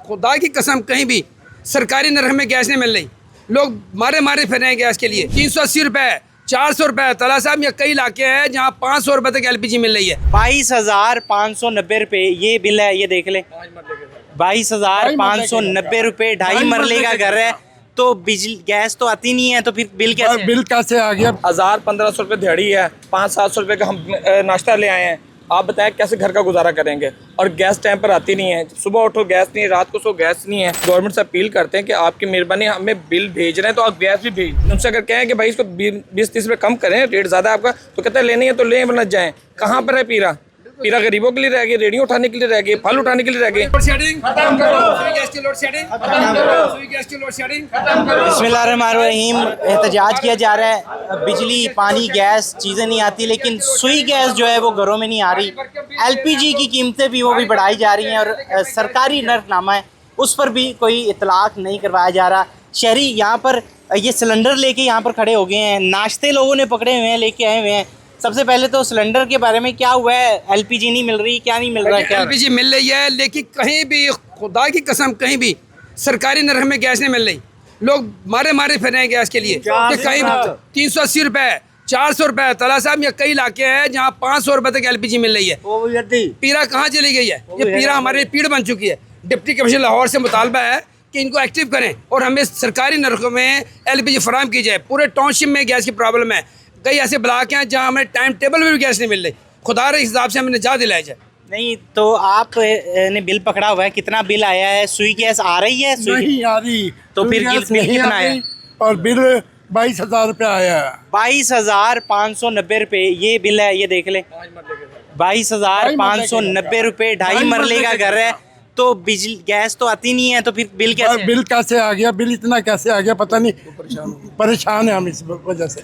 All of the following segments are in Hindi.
खुदा की कसम कहीं भी सरकारी नरख में गैस नहीं मिल रही। लोग मारे मारे फिर रहे हैं गैस के लिए। 380 रुपए, 400 रुपए। तला साहब ये कई इलाके हैं जहाँ 500 रुपए तक LPG मिल रही है। 22,590 रुपए ये बिल है, ये देख ले। 22,590 रुपए, 2.5 मरले का घर है तो बिजली गैस तो आती नहीं है, तो फिर बिल कैसे आ गया? 1000-1500 रुपये दिहाड़ी है, 500-700 रुपये का हम नाश्ता ले आए हैं। आप बताएं कैसे घर का गुजारा करेंगे? और गैस टाइम पर आती नहीं है, सुबह उठो गैस नहीं है, रात को सो गैस नहीं है। गवर्नमेंट से अपील करते हैं कि आपकी मेहरबानी, हमें बिल भेज रहे हैं तो आप गैस भी भेज। उनसे अगर कहें कि भाई इसको 20-30 रुपये कम करें, रेट ज़्यादा आपका, तो कहते हैं लेनी है तो ले वरना जाएँ। कहाँ पर है पीरा? पीरा गरीबों के लिए रह गए, रेडियो उठाने के लिए रह गए, फल उठाने के लिए रह गए। बिस्मिल्लाहिर्रहमानिर्रहीम। एहतजाज किया जा रहा है, बिजली, पानी, गैस चीज़ें नहीं आती, लेकिन सुई गैस जो है वो घरों में नहीं आ रही। LPG की कीमतें भी वो भी बढ़ाई जा रही हैं और सरकारी नर्खनामा है उस पर भी कोई इतलाक नहीं करवाया जा रहा। शहरी यहाँ पर ये सिलेंडर लेके यहाँ पर खड़े हो गए हैं, नाश्ते लोगों ने पकड़े हुए हैं, लेके आए हुए हैं। सबसे पहले तो सिलेंडर के बारे में क्या हुआ है? LPG नहीं मिल रही, क्या नहीं मिल रहा है? क्या LPG मिल रही है, लेकिन कहीं भी खुदा की कसम कहीं भी सरकारी नरख में गैस नहीं मिल रही। लोग मारे मारे फिर रहे हैं गैस के लिए। कि कहीं 380 रुपए, 400 रुपए। तला साहब ये कई इलाके हैं जहाँ 500 रुपए तक LPG मिल रही है। पीरा कहाँ चली गई है? ये पीरा हमारे पीड़ बन चुकी है। डिप्टी कमिश्नर लाहौर से मुतालबा है कि इनको एक्टिव करें और हमें सरकारी नरखों में LPG फराहम की जाए। पूरे टाउनशिप में गैस की प्रॉब्लम है। कई ऐसे ब्लॉक हैं जहाँ हमें टाइम टेबल में भी गैस नहीं मिल रही। खुदा के हिसाब से हमें निजात दिलाया जाए। नहीं तो आप ने बिल पकड़ा हुआ है, कितना बिल आया है? सुई गैस आ रही है? नहीं आ रही। तो फिर बिल कितना आया? और बिल 22,000 रुपये आया है। 22,590 रुपए ये बिल है, ये देख ले। 22,590 रुपए, 2.5 मरले का घर है तो बिजली गैस तो आती नहीं है, तो फिर बिल कैसे आ गया? बिल इतना कैसे आ गया पता नहीं। परेशान है हम इस वजह से।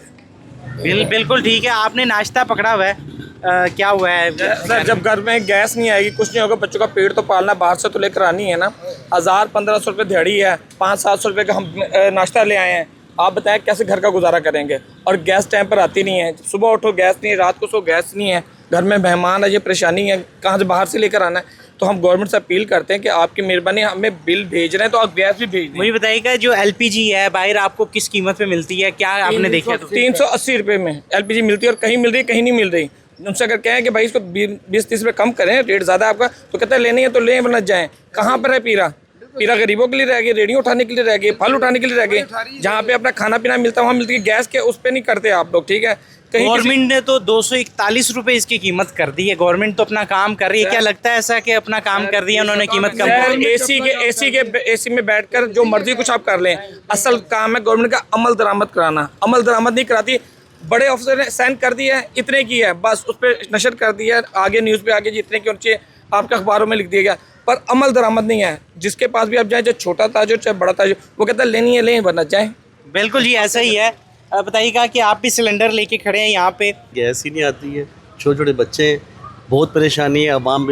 बिल्कुल ठीक है। आपने नाश्ता पकड़ा हुआ है, क्या हुआ है सर? जब घर में गैस नहीं आएगी, कुछ नहीं होगा, बच्चों का पेट तो पालना, बाहर से तो लेकर आनी है ना। 1000-1500 रुपये दिहाड़ी है, 500-700 रुपये का हम नाश्ता ले आए हैं। आप बताएं कैसे घर का गुजारा करेंगे? और गैस टाइम पर आती नहीं है, सुबह उठो गैस नहीं है, रात को सो गैस नहीं है, घर में मेहमान है, ये परेशानी है, कहाँ से बाहर से लेकर आना है। तो हम गवर्नमेंट से अपील करते हैं कि आपकी मेहरबानी, हमें बिल भेज रहे हैं तो आप गैस भी भेज दें। मुझे बताइएगा जो LPG है बाहर आपको किस कीमत पे मिलती है, क्या आपने देखा? 380 रुपये में LPG मिलती है और कहीं मिल रही है, कहीं नहीं मिल रही। उनसे अगर कहें कि भाई इसको 20-30 रुपये कम करें, रेट ज़्यादा आपका, तो कहते हैं लेनी है तो ले वरना जाएँ। कहाँ पर है पीरा? पीरा गरीबों के लिए रह गए, रेडियो उठाने के लिए रह गए, फल उठाने के लिए रह गए। जहाँ पे अपना खाना पीना मिलता है वहाँ मिलती है, गैस के उस पर नहीं करते आप लोग, ठीक है? गवर्नमेंट ने तो 241 रुपए इसकी कीमत कर दी है। गवर्नमेंट तो अपना काम कर रही है, क्या लगता है ऐसा कि अपना काम कर रही है उन्होंने, कीमत कम कर दी? एसी में बैठकर जो मर्जी कुछ आप कर लें। असल काम है गवर्नमेंट का अमल दरामद कराना। अमल दरामद नहीं कराती। बड़े ऑफिसर ने साइन कर दिया है, इतने की है, बस उस पर नशर कर दिया है, आगे न्यूज़ पे आगे जितने की होनी चाहिए आपके अखबारों में लिख दिया गया, पर अमल दरामद नहीं है। जिसके पास भी आप जाए, चाहे छोटा ताजर चाहे बड़ा ताजर, वो कहता है लेनी है लें वरना जाए। बिल्कुल जी ऐसा ही है। बताइएगा कि आप भी सिलेंडर लेके खड़े हैं यहाँ पे, गैस ही नहीं आती है, छोटे छोटे बच्चे हैं, बहुत परेशानी है। अवाम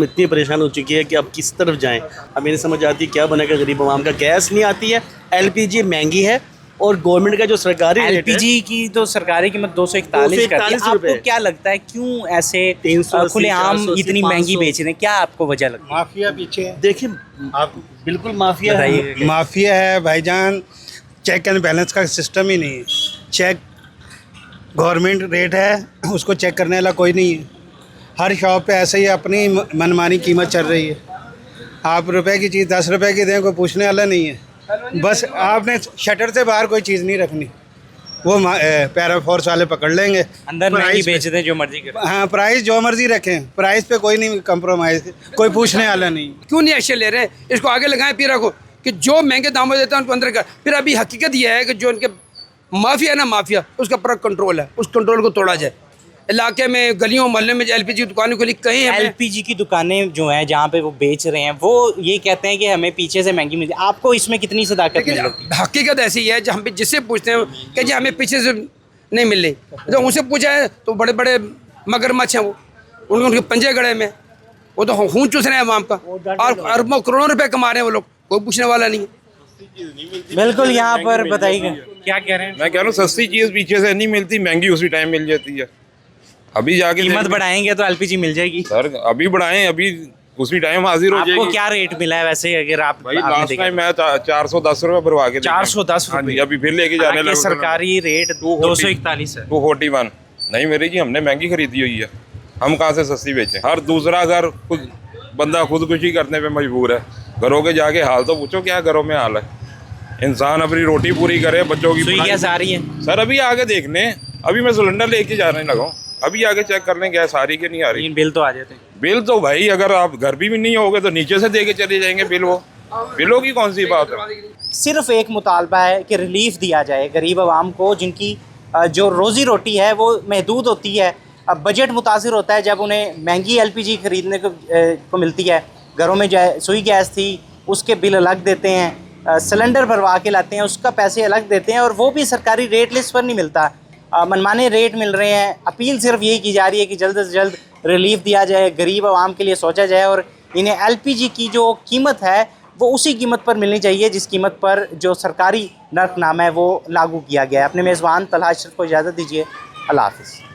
इतनी परेशान हो चुकी है कि अब किस तरफ जाएं। अब मेरी समझ आती है क्या बनेगा गरीब अवाम का। गैस नहीं आती है, LPG महंगी है और गवर्नमेंट का जो सरकारी LPG की तो सरकारी कीमत 241 करती है। आपको क्या लगता है क्यों ऐसे खुलेआम इतनी महंगी बेच रहे हैं? क्या आपको वजह लगती है? माफिया पीछे। देखिए आप बिल्कुल माफिया है। माफिया है भाईजान। चेक एंड बैलेंस का सिस्टम ही नहीं है। चेक गवर्नमेंट रेट है, उसको चेक करने वाला कोई नहीं है। हर शॉप पे ऐसे ही अपनी मनमानी कीमत चल रही है। आप रुपए की चीज़ 10 रुपए की दें, कोई पूछने वाला नहीं है। बस आपने शटर से बाहर कोई चीज़ नहीं रखनी, वो पैरा फोर्स वाले पकड़ लेंगे, अंदर महंगी बेच दें जो मर्जी करें। हाँ, प्राइस जो मर्जी रखें, प्राइस पे कोई नहीं कंप्रोमाइज़, कोई पूछने वाला नहीं। क्यों नहीं एक्शन ले रहे? इसको आगे लगाएं पीरा को कि जो महंगे दामों देता है उनको अंदर कर। फिर अभी हकीकत यह है कि जो उनके माफिया है ना, माफिया, उसका पूरा कंट्रोल है, उस कंट्रोल को तोड़ा जाए। इलाके में गलियों मोहल्ले में LPG दुकानों के लिए कहीं LPG की दुकानें जो हैं जहाँ पे वो बेच रहे हैं, वो ये कहते हैं कि हमें पीछे से महंगी मिलती है। आपको इसमें कितनी सदाकत मिल रही है? हकीकत ऐसी है, जब हम जिससे पूछते हैं कि जी हमें पीछे से नहीं मिल रही, तो उनसे पूछा है तो बड़े बड़े मगरमच्छ हैं, वो उनके पंजे गड़े में, वो तो खून चूस रहे हैं आवाम का, और अरबों करोड़ों रुपए कमा रहे हैं वो लोग, कोई पूछने वाला नहीं है। बिल्कुल। यहाँ पर बताइएगा क्या कह रहे हैं? मैं कह रहा हूँ सस्ती चीज़ पीछे से नहीं मिलती, महंगी उसी टाइम मिल जाती है। अभी जाके कीमत बढ़ाएंगे तो LPG मिल जाएगी। सर अभी बढ़ाएं, अभी उसी टाइम हाजिर हो आपको जाएगी। क्या रेट मिला है वैसे, अगर आप भाई आपने लास्ट देखा? टाइम मैं 410 रुपये भरवा के 410 हाँ जी, रुपये? अभी फिर लेके जाने हालांकि लगा। सरकारी रेट 241 है। 241 नहीं मेरी जी, हमने महंगी खरीदी हुई है, हम कहाँ से सस्ती बेचें। हर दूसरा घर खुद बंदा खुदकुशी करने पे मजबूर है। घरों के जाके हाल तो पूछो क्या घरों में हाल है। इंसान अपनी रोटी पूरी करे, बच्चों की सुई पढ़ाई- गैस आ रही है? सर अभी आगे देखने, अभी मैं सिलेंडर लेके जाने लगा हूँ, अभी आगे चेक कर लें गैस आ रही कि नहीं आ रही। लेकिन बिल तो आ जाते हैं। बिल तो भाई अगर आप घर भी नहीं होगे तो नीचे से दे के चले जाएंगे बिल। वो बिलों की कौन सी बात है। सिर्फ एक मुतालबा है कि रिलीफ दिया जाए गरीब आवाम को, जिनकी जो रोज़ी रोटी है वो महदूद होती है। अब बजट मुतासिर होता है जब उन्हें महंगी LPG खरीदने को मिलती है। घरों में सुई गैस थी, उसके बिल अलग देते हैं, सिलेंडर भरवा के लाते हैं, उसका पैसे अलग देते हैं, और वो भी सरकारी रेट लिस्ट पर नहीं मिलता। मनमाने रेट मिल रहे हैं। अपील सिर्फ यही की जा रही है कि जल्द से जल्द रिलीफ दिया जाए, गरीब आवाम के लिए सोचा जाए, और इन्हें LPG की जो कीमत है वो उसी कीमत पर मिलनी चाहिए जिस कीमत पर जो सरकारी नर्खनामा है वो लागू किया गया है। अपने मेज़बान तलहा अशरफ को इजाज़त दीजिए। अल्लाह हाफ़िज़।